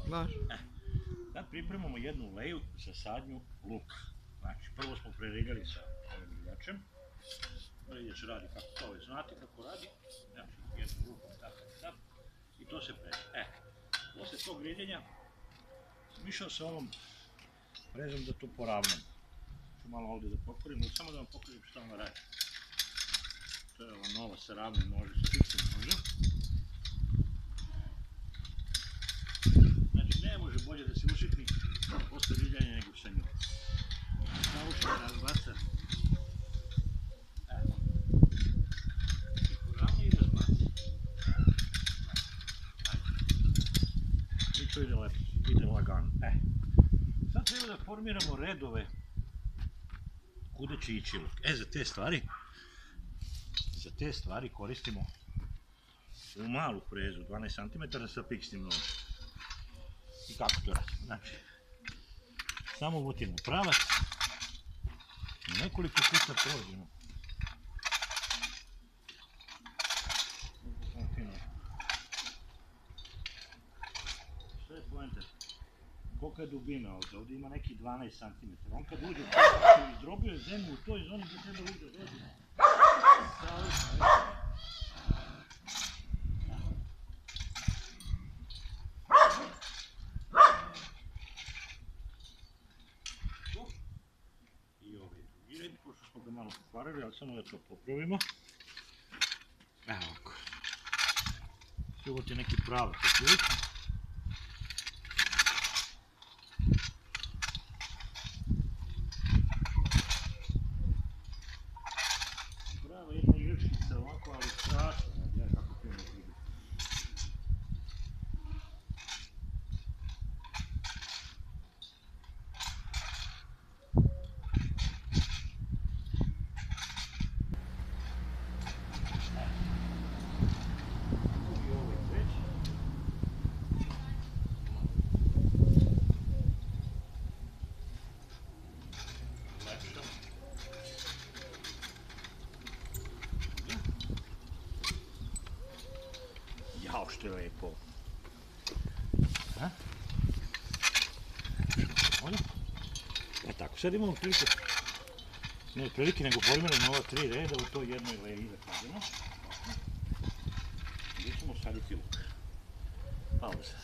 Može. Sad pripremamo jednu leju za sadnju luka. Znači, prvo smo prerigali sa ovim griljačem. Griljač radi kako to već znate kako radi. Znači, jednom rukom tak. I to se pređe. Posle tog griljenja sam išao sa ovom prezom da to poravnam. Ću malo ovdje da pokorim, ali samo da vam pokažem šta ona radi. To je ova nova sa ravnim nožem, sa fiksnim nožem. Znači, ne može bolje da se usitni posle griljenja nego sa njom. Nauči da razbaca. I poravnja i razbaca. I to ide lepo, ide lagano. Sad treba da formiramo redove kuda će ići luk. Za te stvari koristimo u malu frezu, 12 cm sa fiksnim nožem. I kako to radimo? Znači, samo vutimo pravac, nekoliko puta prođemo. Što je poenta? Kolika je dubina ovdje? Ovdje ima neki 12 cm. On kad uđe, izdrobio zemlju u toj zoni gdje treba uđe dođe. I ovaj drugi red, pošto smo ga malo pokvarili, ali samo da to popravimo. Evo ovako. Ovo ti je neki pravac otprilike. Prava jedna ječnica ovako, ali strašno, ja kako to ne vidim. Jao, što je lepo. Tako, sad imamo prilike, ne prilike, nego formiramo ova 3 reda u toj jednoj leji da kažemo. Gdje ćemo saditi luk. Pauza.